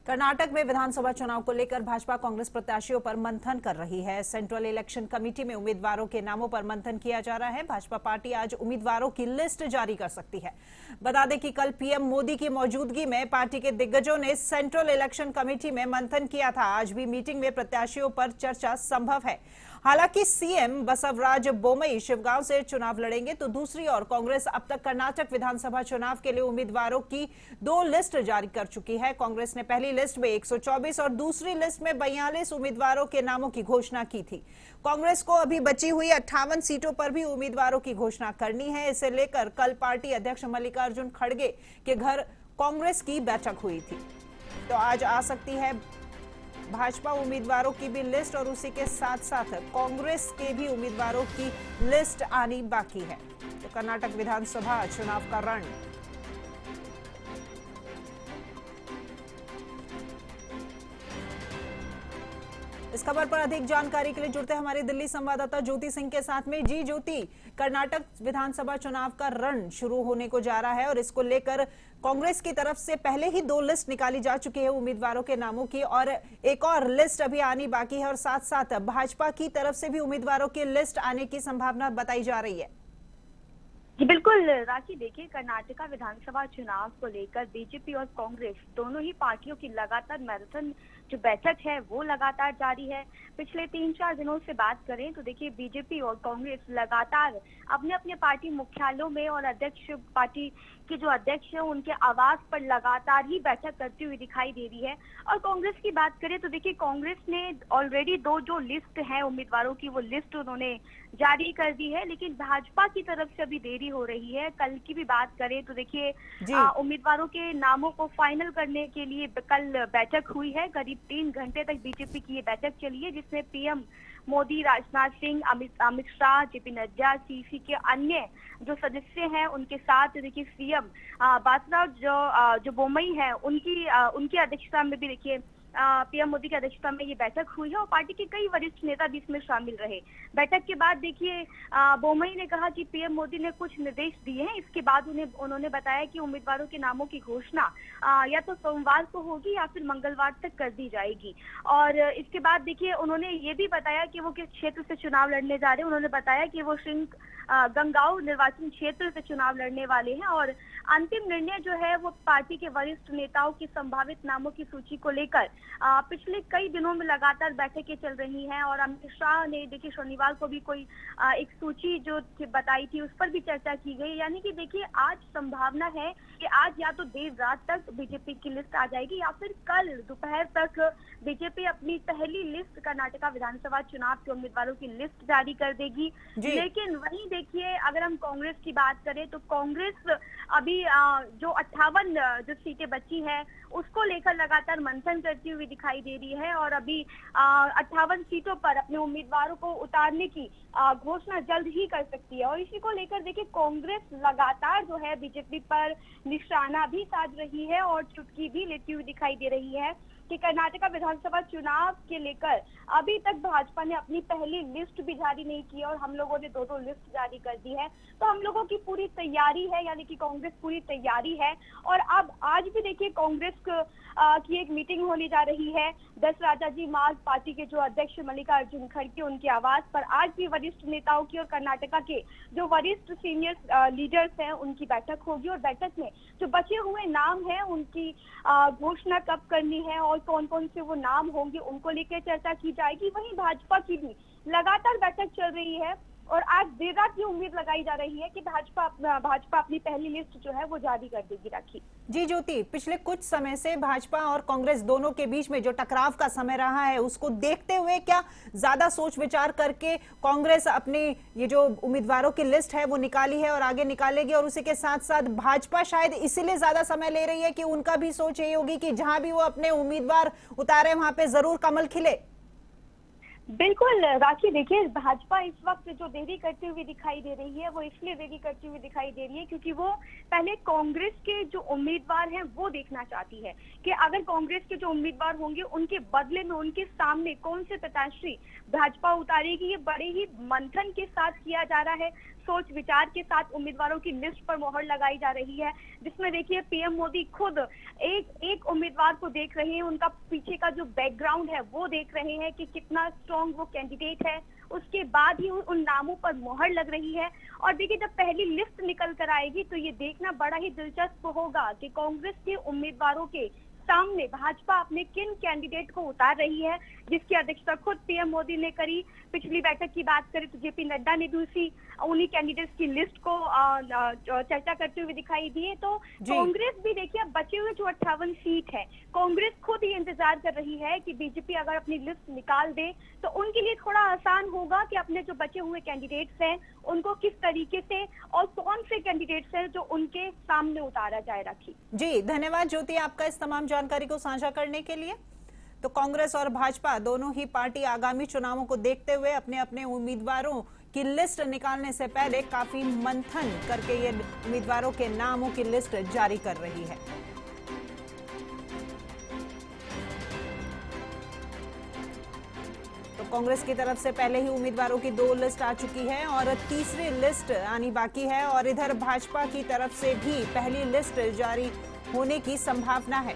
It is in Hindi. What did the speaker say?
कर्नाटक में विधानसभा चुनाव को लेकर भाजपा कांग्रेस प्रत्याशियों पर मंथन कर रही है। सेंट्रल इलेक्शन कमेटी में उम्मीदवारों के नामों पर मंथन किया जा रहा है। भाजपा पार्टी आज उम्मीदवारों की लिस्ट जारी कर सकती है। बता दें कि कल पीएम मोदी की मौजूदगी में पार्टी के दिग्गजों ने सेंट्रल इलेक्शन कमेटी में मंथन किया था। आज भी मीटिंग में प्रत्याशियों पर चर्चा संभव है। हालांकि सीएम बसवराज बोमई शिवगांव से चुनाव लड़ेंगे, तो दूसरी ओर कांग्रेस अब तक कर्नाटक विधानसभा चुनाव के लिए उम्मीदवारों की 2 लिस्ट जारी कर चुकी है। कांग्रेस ने पहली लिस्ट में 124 और दूसरी लिस्ट में 42 उम्मीदवारों के नामों की घोषणा की थी। कांग्रेस को अभी बची हुई 58 सीटों पर भी उम्मीदवारों की घोषणा करनी है। इसे लेकर कल पार्टी अध्यक्ष मल्लिकार्जुन खड़गे के घर कांग्रेस की बैठक हुई थी। तो आज आ सकती है भाजपा उम्मीदवारों की भी लिस्ट और उसी के साथ साथ कांग्रेस के भी उम्मीदवारों की लिस्ट आनी बाकी है। तो कर्नाटक विधानसभा चुनाव का रण इस खबर पर अधिक जानकारी के लिए जुड़ते हैं हमारे दिल्ली संवाददाता ज्योति सिंह के साथ में। जी ज्योति, कर्नाटक विधानसभा चुनाव का रण शुरू होने को जा रहा है और इसको लेकर कांग्रेस की तरफ से पहले ही 2 लिस्ट निकाली जा चुकी है उम्मीदवारों के नामों की, और एक और लिस्ट अभी आनी बाकी है और साथ साथ भाजपा की तरफ से भी उम्मीदवारों की लिस्ट आने की संभावना बताई जा रही है। जी बिल्कुल राखी, देखिए कर्नाटक विधानसभा चुनाव को लेकर बीजेपी और कांग्रेस दोनों ही पार्टियों की लगातार मैराथन जो बैठक है वो लगातार जारी है। पिछले 3-4 दिनों से बात करें तो देखिए बीजेपी और कांग्रेस लगातार अपने अपने पार्टी मुख्यालयों में और अध्यक्ष पार्टी के जो अध्यक्ष है उनके आवास पर लगातार ही बैठक करती हुई दिखाई दे रही है। और कांग्रेस की बात करें तो देखिए कांग्रेस ने ऑलरेडी 2 जो लिस्ट है उम्मीदवारों की वो लिस्ट उन्होंने जारी कर दी है, लेकिन भाजपा की तरफ से अभी देरी हो रही है। कल की भी बात करें तो देखिए उम्मीदवारों के नामों को फाइनल करने के लिए कल बैठक हुई है। करीब 3 घंटे तक बीजेपी की ये बैठक चली है, जिसमें PM Modi, Rajnath Singh, Amit Shah, JP Nadda, CC के अन्य जो सदस्य हैं उनके साथ देखिए सीएम बसवराज जो बोमई है उनकी अध्यक्षता में भी देखिए पीएम मोदी की अध्यक्षता में ये बैठक हुई है और पार्टी के कई वरिष्ठ नेता भी इसमें शामिल रहे। बैठक के बाद देखिए बोमई ने कहा कि पीएम मोदी ने कुछ निर्देश दिए हैं। इसके बाद उन्होंने बताया कि उम्मीदवारों के नामों की घोषणा या तो सोमवार को होगी या फिर मंगलवार तक कर दी जाएगी। और इसके बाद देखिए उन्होंने ये भी बताया कि वो किस क्षेत्र से चुनाव लड़ने जा रहे हैं। उन्होंने बताया कि वो गंगांव निर्वाचन क्षेत्र से चुनाव लड़ने वाले हैं और अंतिम निर्णय जो है वो पार्टी के वरिष्ठ नेताओं की संभावित नामों की सूची को लेकर पिछले कई दिनों में लगातार बैठकें चल रही हैं। और अमित शाह ने देखिए शनिवार को भी कोई एक सूची जो बताई थी उस पर भी चर्चा की गई। यानी कि देखिए आज संभावना है कि आज या तो देर रात तक बीजेपी की लिस्ट आ जाएगी या फिर कल दोपहर तक बीजेपी अपनी पहली लिस्ट कर्नाटक विधानसभा चुनाव के उम्मीदवारों की लिस्ट जारी कर देगी। लेकिन वहीं देखिए अगर हम कांग्रेस की बात करें तो कांग्रेस अभी जो 58 जो सीटें बची है उसको लेकर लगातार मंथन करती हुई दिखाई दे रही है और अभी 58 सीटों पर अपने उम्मीदवारों को उतारने की घोषणा जल्द ही कर सकती है। और इसी को लेकर देखिए कांग्रेस लगातार जो है बीजेपी पर निशाना भी साध रही है और चुटकी भी लेती हुई दिखाई दे रही है कि कर्नाटक विधानसभा चुनाव के लेकर अभी तक भाजपा ने अपनी पहली लिस्ट भी जारी नहीं की और हम लोगों ने 2 लिस्ट जारी कर दी है। तो हम लोगों की पूरी तैयारी है, यानी कि कांग्रेस पूरी तैयारी है। और अब आज भी देखिए कांग्रेस की एक मीटिंग होने जा रही है 10 राजाजी मार्ग पार्टी के जो अध्यक्ष मल्लिकार्जुन खड़गे उनके आवास पर। आज भी वरिष्ठ नेताओं की और कर्नाटक के जो वरिष्ठ सीनियर लीडर्स हैं उनकी बैठक होगी और बैठक में जो बचे हुए नाम हैं उनकी घोषणा कब करनी है और कौन कौन से वो नाम होंगे उनको लेकर चर्चा की जाएगी। वहीं भाजपा की भी लगातार बैठक चल रही है और आज देर रात ये उम्मीद लगाई जा रही है कि भाजपा अपनी पहली लिस्ट जो है वो जारी कर देगी। राखी जी ज्योति, पिछले कुछ समय से भाजपा और कांग्रेस दोनों के बीच में जो टकराव का समय रहा है उसको देखते हुए क्या ज्यादा सोच विचार करके कांग्रेस अपनी ये जो उम्मीदवारों की लिस्ट है वो निकाली है और आगे निकालेगी, और उसी के साथ साथ भाजपा शायद इसीलिए ज्यादा समय ले रही है कि उनका भी सोच यही होगी कि जहां भी वो अपने उम्मीदवार उतारे वहां पे जरूर कमल खिले? बिल्कुल राखी, देखिए भाजपा इस वक्त जो देरी करती हुई दिखाई दे रही है वो इसलिए देरी करती हुई दिखाई दे रही है क्योंकि वो पहले कांग्रेस के जो उम्मीदवार हैं वो देखना चाहती है कि अगर कांग्रेस के जो उम्मीदवार होंगे उनके बदले में उनके सामने कौन से प्रत्याशी भाजपा उतारेगी। ये बड़े ही मंथन के साथ किया जा रहा है। सोच विचार के साथ उम्मीदवारों की लिस्ट पर मोहर लगाई जा रही है, जिसमें देखिए पीएम मोदी खुद एक उम्मीदवार को देख रहे हैं, उनका पीछे का जो बैकग्राउंड है वो देख रहे हैं कि कितना स्ट्रॉन्ग वो कैंडिडेट है। उसके बाद ही उन नामों पर मोहर लग रही है। और देखिए जब पहली लिस्ट निकल कर आएगी तो ये देखना बड़ा ही दिलचस्प होगा कि कांग्रेस के उम्मीदवारों के सामने भाजपा अपने किन कैंडिडेट को उतार रही है, जिसकी अध्यक्षता खुद पीएम मोदी ने करी। पिछली बैठक की बात करें तो जेपी नड्डा ने भी उन्हीं कैंडिडेट्स की लिस्ट को चर्चा करते हुए दिखाई दिए। तो कांग्रेस भी देखिए अब बचे हुए जो 58 सीट है, कांग्रेस खुद ही इंतजार कर रही है कि बीजेपी अगर अपनी लिस्ट निकाल दे तो उनके लिए थोड़ा आसान होगा कि अपने जो बचे हुए कैंडिडेट्स हैं उनको किस तरीके से और कौन से कैंडिडेट्स हैं जो उनके सामने उतारा जाए। राखी जी, धन्यवाद ज्योति आपका इस तमाम जानकारी को साझा करने के लिए। तो कांग्रेस और भाजपा दोनों ही पार्टी आगामी चुनावों को देखते हुए अपने अपने उम्मीदवारों की लिस्ट निकालने से पहले काफी मंथन करके ये उम्मीदवारों के नामों की लिस्ट जारी कर रही है। तो कांग्रेस की तरफ से पहले ही उम्मीदवारों की 2 लिस्ट आ चुकी है और तीसरी लिस्ट आनी बाकी है, और इधर भाजपा की तरफ से भी पहली लिस्ट जारी होने की संभावना है।